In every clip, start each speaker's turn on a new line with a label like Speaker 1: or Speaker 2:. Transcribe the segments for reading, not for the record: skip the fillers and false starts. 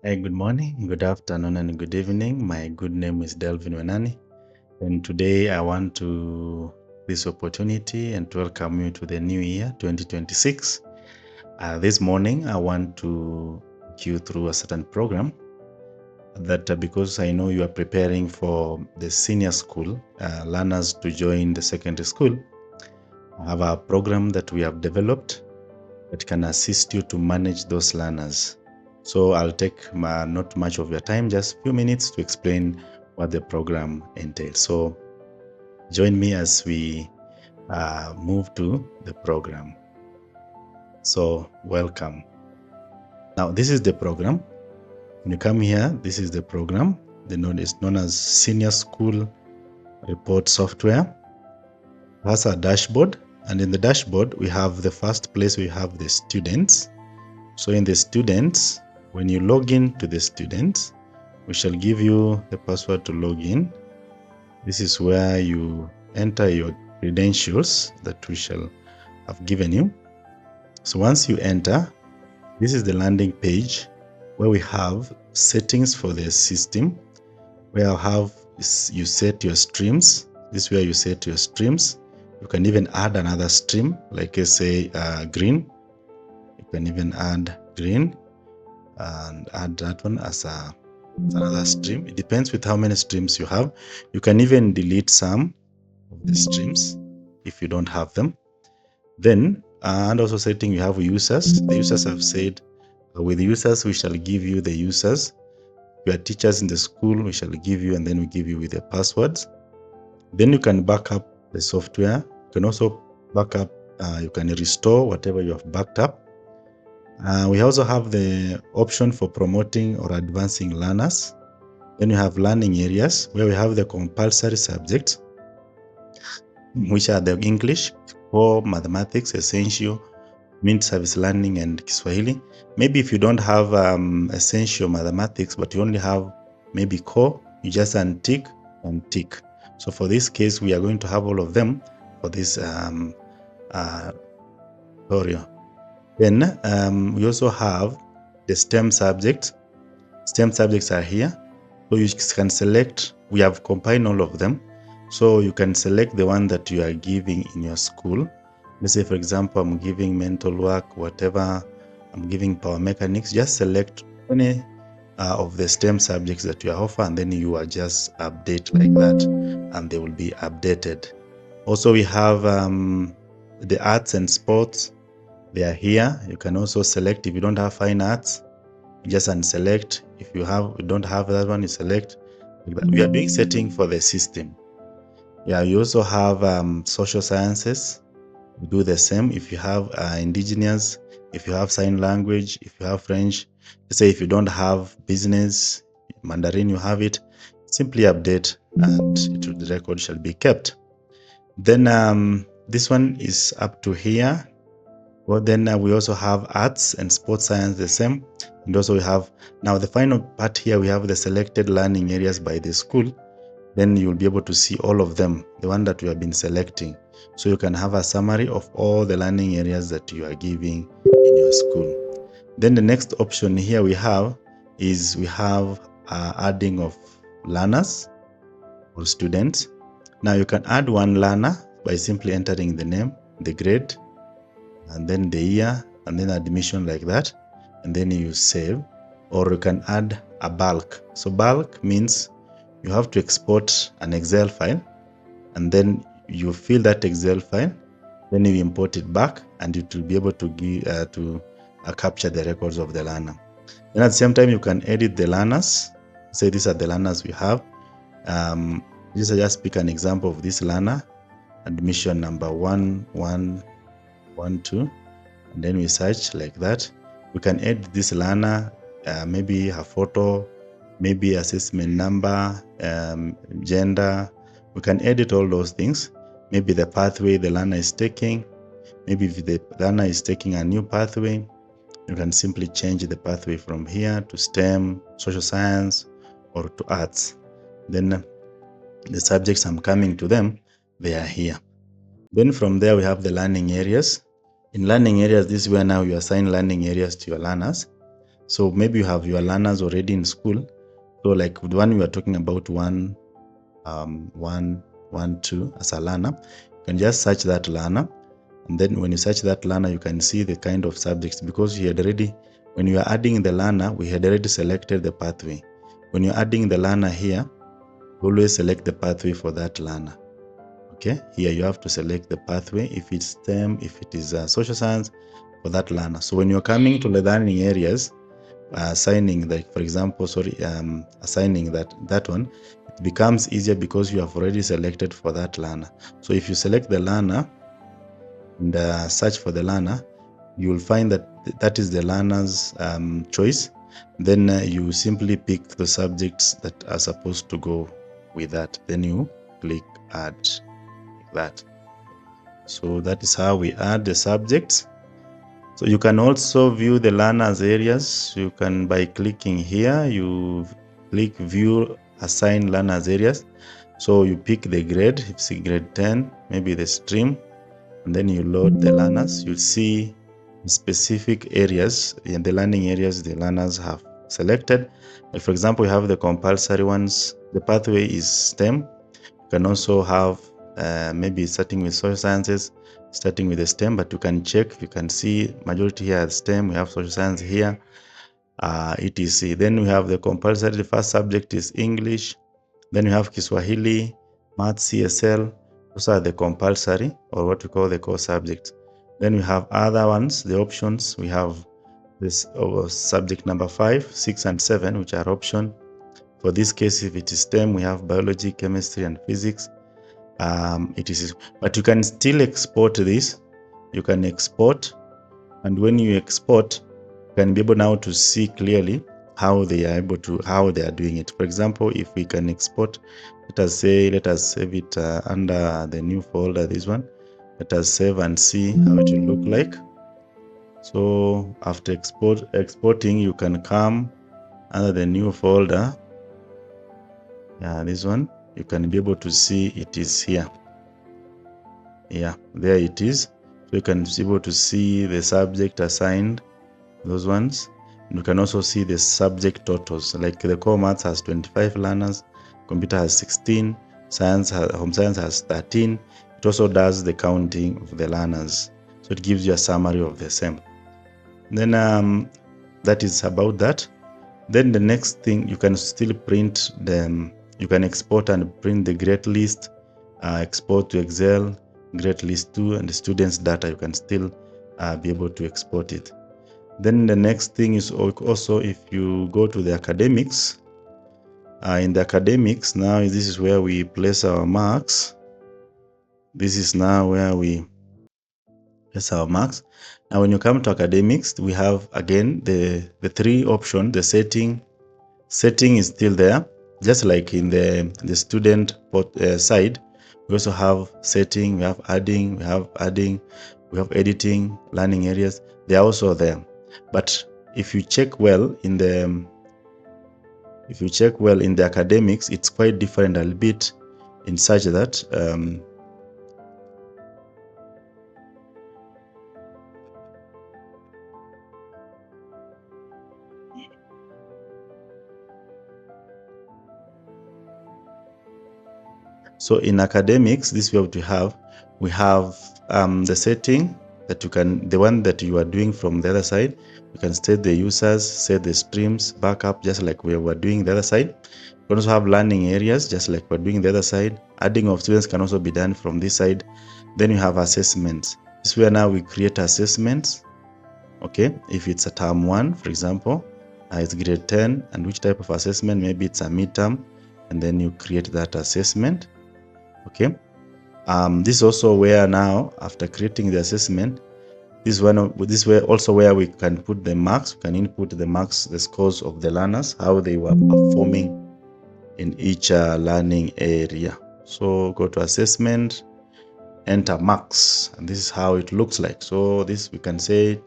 Speaker 1: Hey, good morning, good afternoon, and good evening. My good name is Delvin Wenani, and today I want to this opportunity and to welcome you to the new year 2026. This morning, I want to take you through a certain program that because I know you are preparing for the senior school learners to join the secondary school. I have a program that we have developed that can assist you to manage those learners. So I'll take not much of your time, just a few minutes to explain what the program entails. So join me as we move to the program. So welcome. Now this is the program. When you come here, this is the program. It's known as Senior School Report Software. That's our dashboard. And in the dashboard, we have the first place we have the students. So in the students, when you log in to the students, we shall give you the password to log in. This is where you enter your credentials that we shall have given you. So once you enter, this is the landing page where we have settings for the system, where you set your streams. This is where you set your streams. You can even add another stream, like say green. You can even add green and add that one as another stream. It depends with how many streams you have. You can even delete some of the streams if you don't have them. Then and also setting, you have users. The users have said with users we shall give you the users. If you are teachers in the school, we shall give you, and then we give you with the passwords. Then you can back up the software. You can also back up, you can restore whatever you have backed up. We also have the option for promoting or advancing learners. Then you have learning areas where we have the compulsory subjects, which are the English, core, mathematics, essential, community service learning, and Kiswahili. Maybe if you don't have essential mathematics, but you only have maybe core, you just untick and tick. So for this case, we are going to have all of them for this tutorial. Then we also have the STEM subjects. STEM subjects are here. So you can select, we have combined all of them. So you can select the one that you are giving in your school. Let's say, for example, I'm giving mental work, whatever, I'm giving power mechanics. Just select any of the STEM subjects that you offer, and then you are just update like that, and they will be updated. Also, we have the arts and sports. They are here. You can also select if you don't have fine arts, you just unselect. If you don't have that one, you select. We are doing setting for the system. Yeah, you also have social sciences. We do the same. If you have indigenous, if you have sign language, if you have French, let's say if you don't have business, Mandarin, you have it, simply update and the record shall be kept. Then this one is up to here. Well, then we also have arts and sports science, the same. And also we have, now the final part here, we have the selected learning areas by the school. Then you'll be able to see all of them, the one that we have been selecting. So you can have a summary of all the learning areas that you are giving in your school. Then the next option here we have is we have adding of learners or students. Now you can add one learner by simply entering the name, the grade, and then the year, and then admission like that, and then you save. Or you can add a bulk. So bulk means you have to export an Excel file, and then you fill that Excel file, then you import it back, and it will be able to give capture the records of the learner. Then at the same time, you can edit the learners. Say these are the learners we have. Just pick an example of this learner, admission number 1112, and then we search like that. We can edit this learner, maybe her photo, maybe assessment number, gender. We can edit all those things. Maybe the pathway the learner is taking. Maybe if the learner is taking a new pathway, you can simply change the pathway from here to STEM, social science, or to arts. Then the subjects I'm coming to them, they are here. Then from there we have the learning areas. In learning areas, this is where now you assign learning areas to your learners. So maybe you have your learners already in school. So like the one we are talking about, 1, 2 as a learner, you can just search that learner. And then when you search that learner, you can see the kind of subjects, because you had already, when you are adding the learner, we had already selected the pathway. When you're adding the learner here, always select the pathway for that learner. Okay, here you have to select the pathway, if it's STEM, if it is social science, for that learner. So when you're coming to the learning areas, assigning, like for example, assigning that one, it becomes easier because you have already selected for that learner. So if you select the learner and search for the learner, you will find that that is the learner's choice. Then you simply pick the subjects that are supposed to go with that. Then you click add, like that. So that is how we add the subjects. So you can also view the learners areas. You can, by clicking here, you click view assign learners areas. So you pick the grade, if it's grade 10, maybe the stream, and then you load the learners. You'll see specific areas in the learning areas the learners have selected. Like for example, you have the compulsory ones. The pathway is STEM. You can also have maybe starting with social sciences, starting with the STEM, but you can check, you can see majority here is STEM. We have social science here, etc. Then we have the compulsory. The first subject is English. Then we have Kiswahili, Math, CSL. Those are the compulsory, or what we call the core subjects. Then we have other ones, the options. We have this subject number 5, 6, and 7, which are option. For this case, if it is STEM, we have biology, chemistry, and physics. It is, but you can still export this. You can export, and when you export, you can be able now to see clearly how they are doing it. For example, if we can export, let us save it under the new folder, this one. Let us save and see how it will look like. So after exporting, you can come under the new folder. Yeah, this one, you can be able to see it is here. Yeah, there it is. So you can be able to see the subject assigned, those ones. And you can also see the subject totals. Like the core maths has 25 learners, computer has 16, home science has 13. It also does the counting of the learners. So it gives you a summary of the same. Then that is about that. Then the next thing, you can still print them. You can export and print the grade list, export to Excel, grade list 2, and the students' data. You can still be able to export it. Then the next thing is also, if you go to the academics, in the academics now, this is where we place our marks. This is now where we place our marks. Now when you come to academics, we have again the 3 options. The setting is still there, just like in the student side. We also have setting, we have adding, we have editing, learning areas. They are also there. But if you check well in the academics, it's quite different a little bit, in such that so in academics, this is what we have the setting that you can, the one that you are doing from the other side. You can set the users, set the streams, backup, just like we were doing the other side. You can also have learning areas, just like we're doing the other side. Adding of students can also be done from this side. Then you have assessments. This is where now we create assessments. Okay, if it's a term 1, for example, it's grade 10, and which type of assessment? Maybe it's a midterm, and then you create that assessment. Okay, this is also where now, after creating the assessment, this is where also where we can put the marks. We can input the marks, the scores of the learners, how they were performing in each learning area. So go to assessment, enter marks, and this is how it looks like. So this, we can say,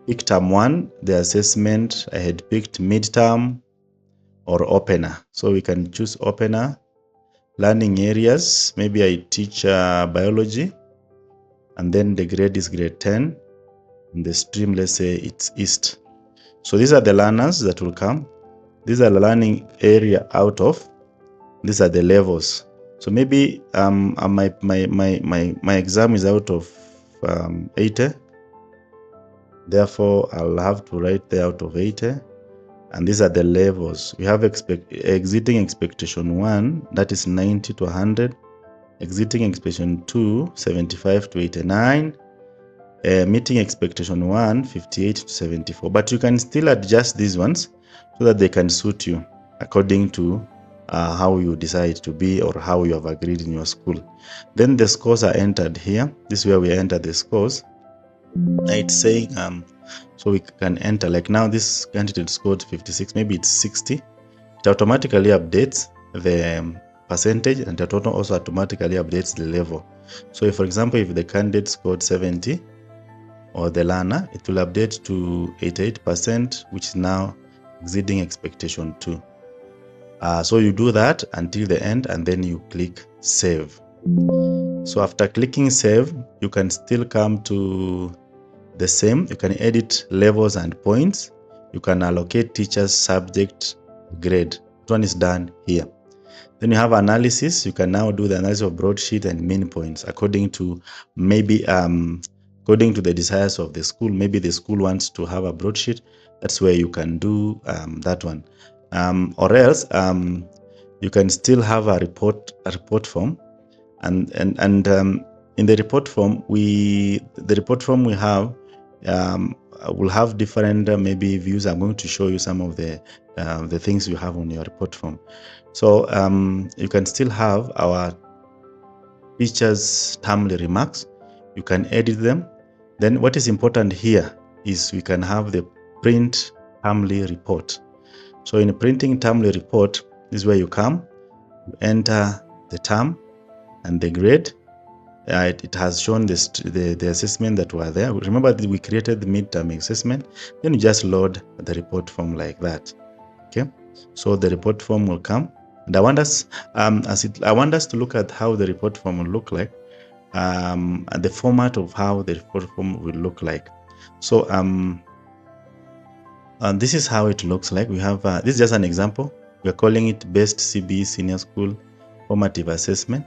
Speaker 1: pick term 1, the assessment, I had picked midterm or opener. So we can choose opener. Learning areas, maybe I teach biology, and then the grade is grade 10, and the stream, let's say it's East. So these are the learners that will come. These are the learning area out of. These are the levels. So maybe my exam is out of 80. Therefore, I'll have to write there out of 80. And these are the levels. We have exiting expectation 1, that is 90 to 100. Exiting expectation 2, 75 to 89. Meeting expectation 1, 58 to 74. But you can still adjust these ones so that they can suit you according to how you decide to be or how you have agreed in your school. Then the scores are entered here. This is where we enter the scores. It's saying so we can enter, like now this candidate scored 56, maybe it's 60. It automatically updates the percentage, and it also automatically updates the level. So if, for example, if the candidate scored 70, or the learner, it will update to 88%, which is now exceeding expectation 2. So you do that until the end, and then you click save. So after clicking save, you can still come to the same. You can edit levels and points. You can allocate teachers, subject, grade. That one is done here. Then you have analysis. You can now do the analysis of broadsheet and mean points according to maybe according to the desires of the school. Maybe the school wants to have a broadsheet. That's where you can do that one. Or else you can still have a report form, and in the report form we have will have different maybe views. I'm going to show you some of the things you have on your report form. So you can still have our teachers' timely remarks. You can edit them. Then what is important here is we can have the print timely report. So in printing timely report, this is where you come, you enter the term and the grade. It has shown the assessment that were there. Remember that we created the midterm assessment. Then you just load the report form like that. Okay, so the report form will come, and I want us to look at how the report form will look like, and the format of how the report form will look like. So this is how it looks like. We have this is just an example. We are calling it Best CBE Senior School Formative Assessment.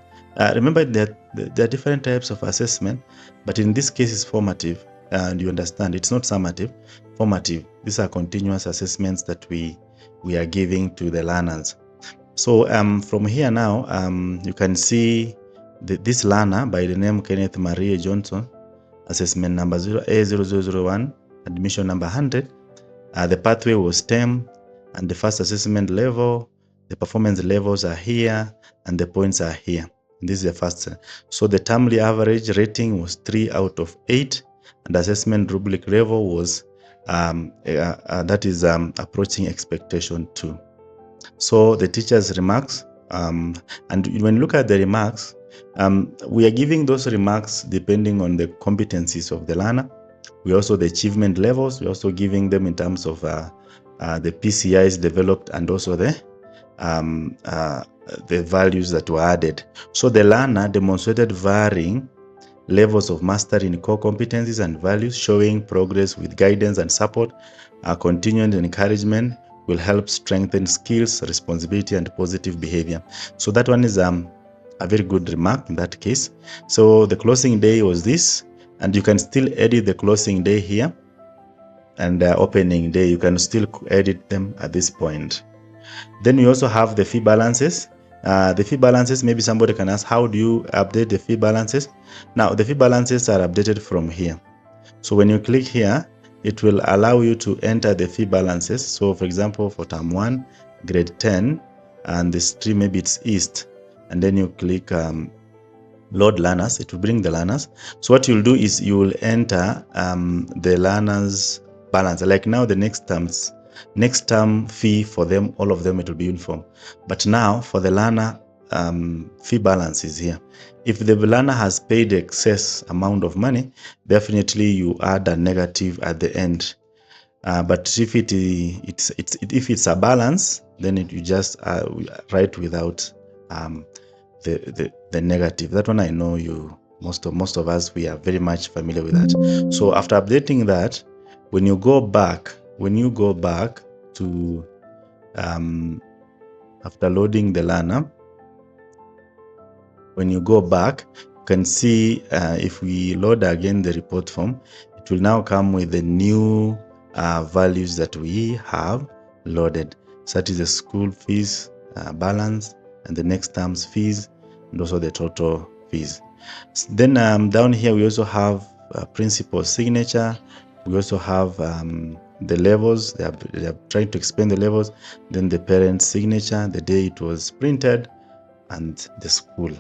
Speaker 1: Remember that there are different types of assessment, but in this case it's formative, and you understand it's not summative, formative. These are continuous assessments that we are giving to the learners. So from here now, you can see this learner by the name Kenneth Marie Johnson, assessment number A0001, admission number 100. The pathway was STEM, and the first assessment level, the performance levels are here, and the points are here. This is the first. So the timely average rating was 3 out of 8, and the assessment rubric level was that is approaching expectation 2. So the teacher's remarks, and when you look at the remarks, we are giving those remarks depending on the competencies of the learner. We also the achievement levels. We're also giving them in terms of the PCIs developed, and also the values that were added. So the learner demonstrated varying levels of mastery in core competencies and values, showing progress with guidance and support. Continued encouragement will help strengthen skills, responsibility, and positive behavior. So that one is a very good remark in that case. So the closing day was this, and you can still edit the closing day here, and the opening day, you can still edit them at this point. Then we also have the fee balances. The fee balances, maybe somebody can ask, how do you update the fee balances? Now, the fee balances are updated from here. So when you click here, it will allow you to enter the fee balances. So for example, for term 1, grade 10, and the stream, maybe it's East, and then you click load learners, it will bring the learners. So what you'll do is you will enter the learners balance. Like now the next term fee for them, all of them, it will be uniform. But now for the learner, fee balance is here. If the learner has paid excess amount of money, definitely you add a negative at the end. But if it's a balance, then you just write without the negative. That one I know most of us, we are very much familiar with that. So after updating that, when you go back when you go back to after loading the learner, when you go back, you can see if we load again the report form, it will now come with the new values that we have loaded. So that is the school fees balance and the next term's fees and also the total fees. Then down here we also have principal signature. We also have the levels. They are trying to explain the levels. Then the parent's signature, the day it was printed, and the school.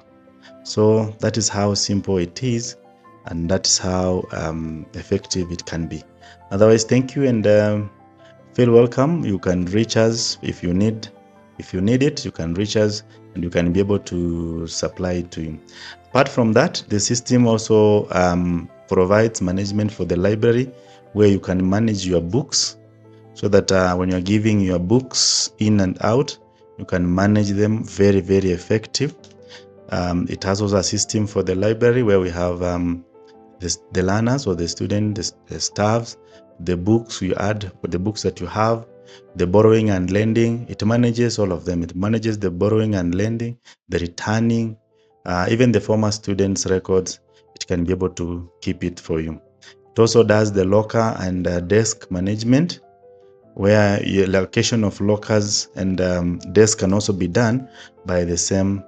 Speaker 1: So that is how simple it is, and that is how effective it can be. Otherwise, thank you and feel welcome. You can reach us if you need it. You can reach us and you can be able to supply it to you. Apart from that, the system also provides management for the library, where you can manage your books, so that when you're giving your books in and out, you can manage them very, very effective. It has also a system for the library where we have the learners or the students, the staffs, the books you add, the books that you have, the borrowing and lending. It manages all of them. It manages the borrowing and lending, the returning, even the former students' records. It can be able to keep it for you. It also does the locker and desk management, where your location of lockers and desk can also be done by the same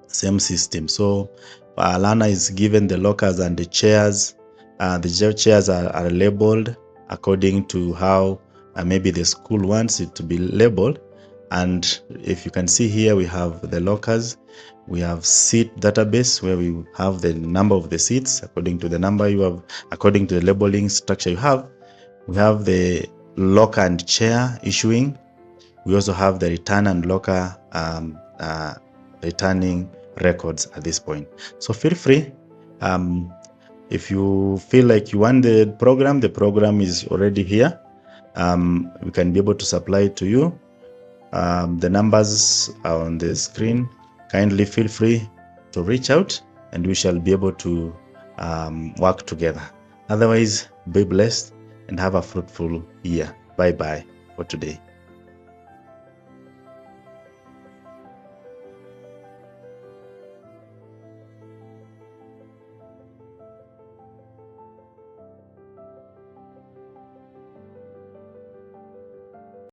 Speaker 1: system. So a learner is given the lockers and the chairs. The chairs are labeled according to how maybe the school wants it to be labeled. And if you can see here, we have the lockers. We have seat database, where we have the number of the seats according to the number you have, according to the labeling structure you have. We have the locker and chair issuing. We also have the return and locker returning records at this point. So feel free. If you feel like you want the program is already here. We can be able to supply it to you. The numbers are on the screen. Kindly feel free to reach out and we shall be able to work together. Otherwise, be blessed and have a fruitful year. Bye bye for today.